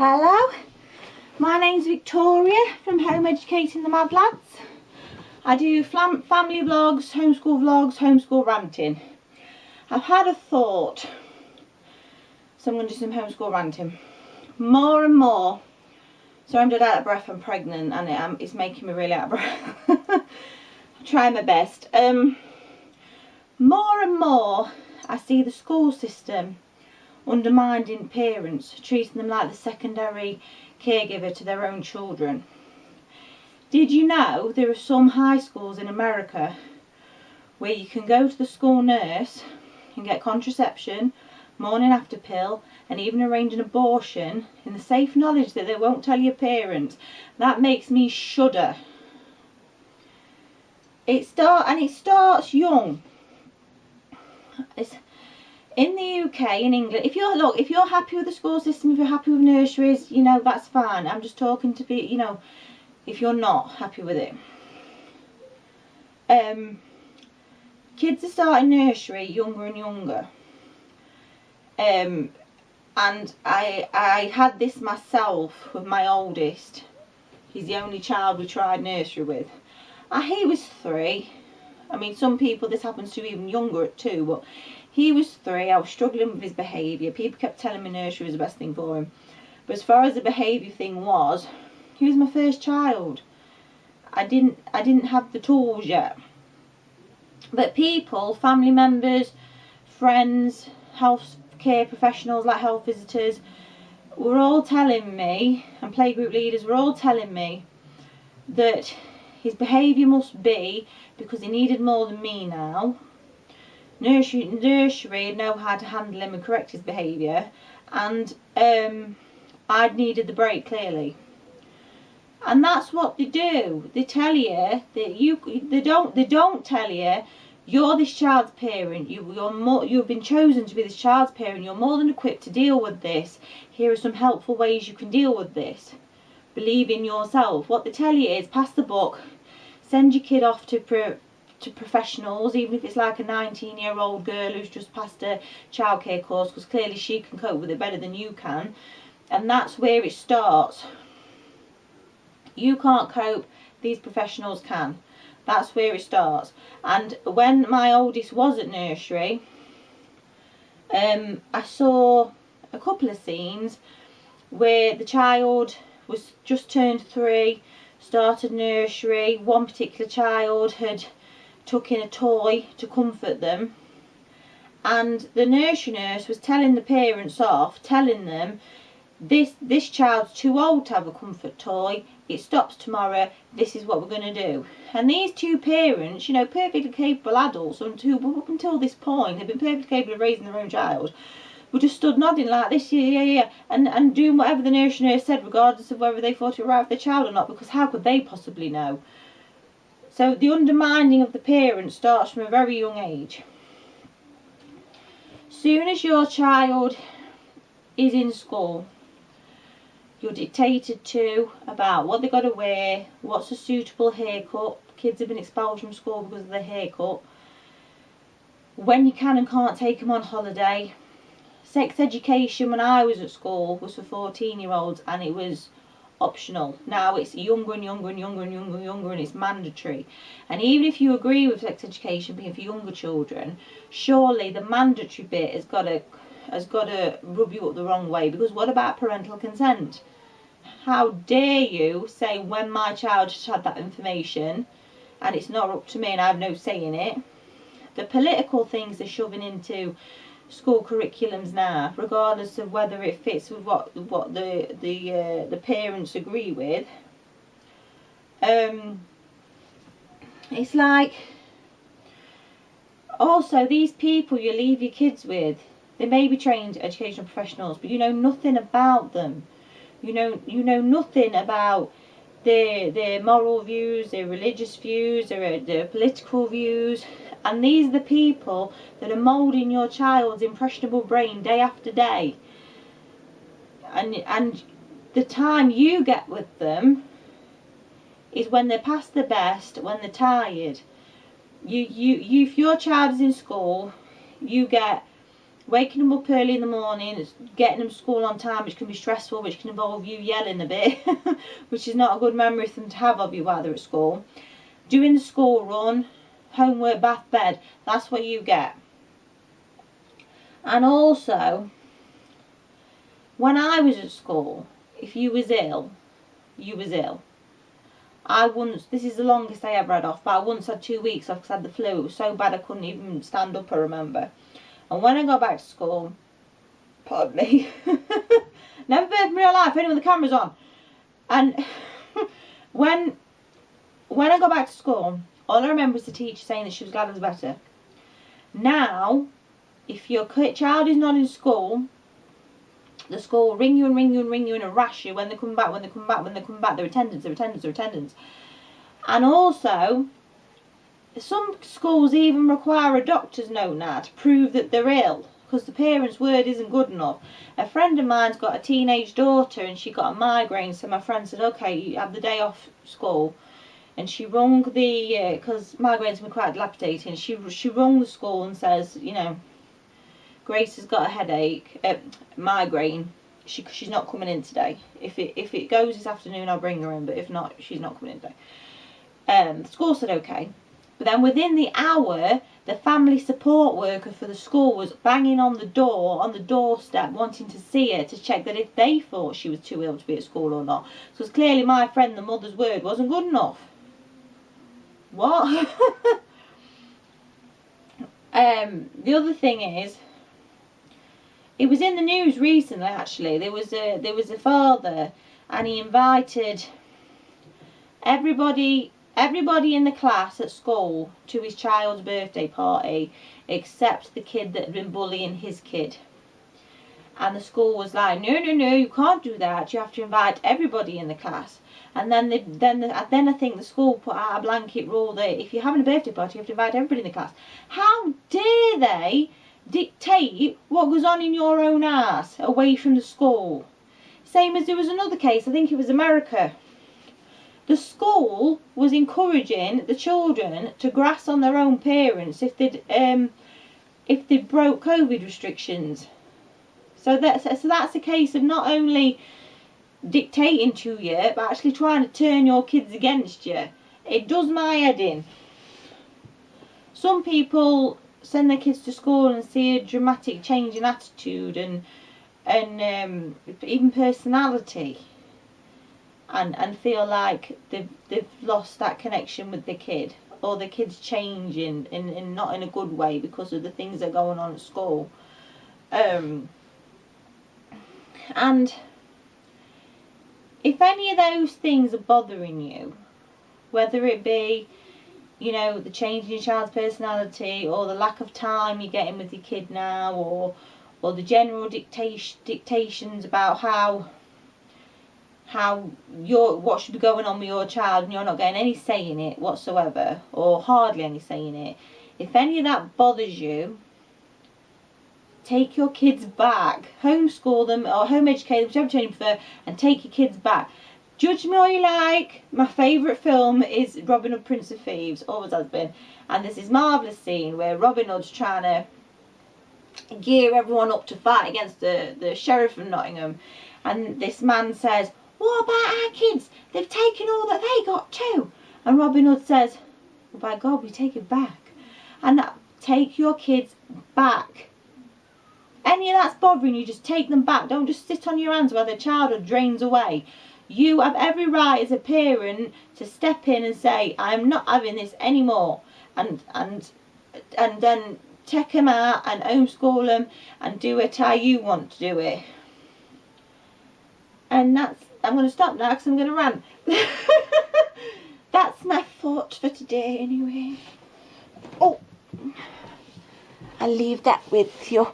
Hello, my name's Victoria from Home Educating the Mad Lads. I do family vlogs, homeschool vlogs, homeschool ranting. I've had a thought, so I'm going to do some homeschool ranting. More and more, so I'm dead out of breath, I'm pregnant and it's making me really out of breath. I'll try my best. More and more I see the school system undermining parents, treating them like the secondary caregiver to their own children. Did you know there are some high schools in America where you can go to the school nurse and get contraception, morning after pill, and even arrange an abortion in the safe knowledge that they won't tell your parents? That makes me shudder. It starts young. It's in the UK, in England. If you're happy with the school system, if you're happy with nurseries, you know, that's fine. I'm just talking to be, you know, if you're not happy with it. Kids are starting nursery younger and younger. And I had this myself with my oldest. He's the only child we tried nursery with. He was 3. I mean, some people this happens to even younger at 2, but he was 3. I was struggling with his behaviour. People kept telling me nursery was the best thing for him. But as far as the behaviour thing was, he was my first child. I didn't have the tools yet. But people, family members, friends, health care professionals like health visitors, were all telling me, and playgroup leaders were all telling me, that his behaviour must be because he needed more than me now. Nursery know how to handle him and correct his behaviour, and I'd needed the break, clearly. And that's what they do. They tell you that they don't tell you you're this child's parent. You've been chosen to be this child's parent. You're more than equipped to deal with this. Here are some helpful ways you can deal with this. Believe in yourself. What they tell you is pass the book, send your kid off to professionals, even if it's like a 19-year-old girl who's just passed a childcare course, because clearly she can cope with it better than you can. And that's where it starts. You can't cope, these professionals can. That's where it starts. And when my oldest was at nursery, I saw a couple of scenes where the child was just turned 3, started nursery. One particular child had took in a toy to comfort them, and the nursery nurse was telling the parents off, telling them this child's too old to have a comfort toy, it stops tomorrow, this is what we're going to do. And these two parents, you know, perfectly capable adults, who up until this point had been perfectly capable of raising their own child, were just stood nodding like this, yeah, and doing whatever the nursery nurse said, regardless of whether they thought it was right for their child or not, because how could they possibly know? So the undermining of the parent starts from a very young age. Soon as your child is in school, you're dictated to about what they've got to wear, what's a suitable haircut. Kids have been expelled from school because of their haircut. When you can and can't take them on holiday. Sex education when I was at school was for 14-year-olds and it was optional. Now it's younger and younger and younger and younger and younger, and it's mandatory. And even if you agree with sex education being for younger children, surely the mandatory bit has got to rub you up the wrong way, because what about parental consent? How dare you say when my child has had that information and it's not up to me and I have no say in it? The political things they're shoving into school curriculums now, regardless of whether it fits with what the parents agree with. It's like, also these people you leave your kids with, they may be trained educational professionals, but you know nothing about them. You know nothing about their moral views, their religious views, their political views. And these are the people that are moulding your child's impressionable brain day after day. And the time you get with them is when they're past their best, when they're tired. If your child is in school, you get waking them up early in the morning, getting them to school on time, which can be stressful, which can involve you yelling a bit, which is not a good memory for them to have of you while they're at school. Doing the school run, homework, bath, bed, that's what you get. And also, when I was at school, if you was ill, you was ill. I once, this is the longest I ever had off, but I once had 2 weeks off because I had the flu. It was so bad I couldn't even stand up, I remember. And when I got back to school, pardon me, never been in real life, only when the camera's on. And when I got back to school, all I remember was the teacher saying that she was glad I was better. Now, if your child is not in school, the school will ring you and ring you and ring you and harass you when they come back, their attendance. And also, some schools even require a doctor's note now to prove that they're ill, because the parents' word isn't good enough. A friend of mine's got a teenage daughter and she got a migraine, so my friend said, okay, you have the day off school. And she rung because migraines can be quite dilapidating, she rung the school and says, you know, Grace has got a headache, migraine. She's not coming in today. If it goes this afternoon, I'll bring her in. But if not, she's not coming in today. The school said okay. But then within the hour, the family support worker for the school was banging on the doorstep, wanting to see her to check that if they thought she was too ill to be at school or not. Because clearly my friend, the mother's word, wasn't good enough. What? The other thing is, it was in the news recently, actually. There was a father, and he invited everybody in the class at school to his child's birthday party, except the kid that had been bullying his kid. And the school was like, no, you can't do that. You have to invite everybody in the class. And then I think the school put out a blanket rule that if you're having a birthday party, you have to invite everybody in the class. How dare they dictate what goes on in your own house away from the school? Same as there was another case, I think it was America. The school was encouraging the children to grass on their own parents if they'd broke COVID restrictions. So that's a case of not only dictating to you, but actually trying to turn your kids against you. It does my head in. Some people send their kids to school and see a dramatic change in attitude and even personality, and feel like they've lost that connection with the kid, or the kid's changing in not in a good way because of the things that are going on at school. And if any of those things are bothering you, whether it be, you know, the change in your child's personality, or the lack of time you're getting with your kid now, or the general dictations about what should be going on with your child, and you're not getting any say in it whatsoever, or hardly any say in it. If any of that bothers you, take your kids back, homeschool them or home educate them, whichever term you prefer, and take your kids back. Judge me all you like, my favourite film is Robin Hood, Prince of Thieves, always has been, and there's this marvellous scene where Robin Hood's trying to gear everyone up to fight against the sheriff of Nottingham, and this man says, what about our kids? They've taken all that they got too. And Robin Hood says, well, by God, we take it back. And take your kids back. Any of that's bothering you, just take them back. Don't just sit on your hands while their childhood drains away. You have every right as a parent to step in and say, I'm not having this anymore. And then take them out and homeschool them and do it how you want to do it. And I'm going to stop now because I'm going to rant. That's my thought for today anyway. Oh, I'll leave that with you.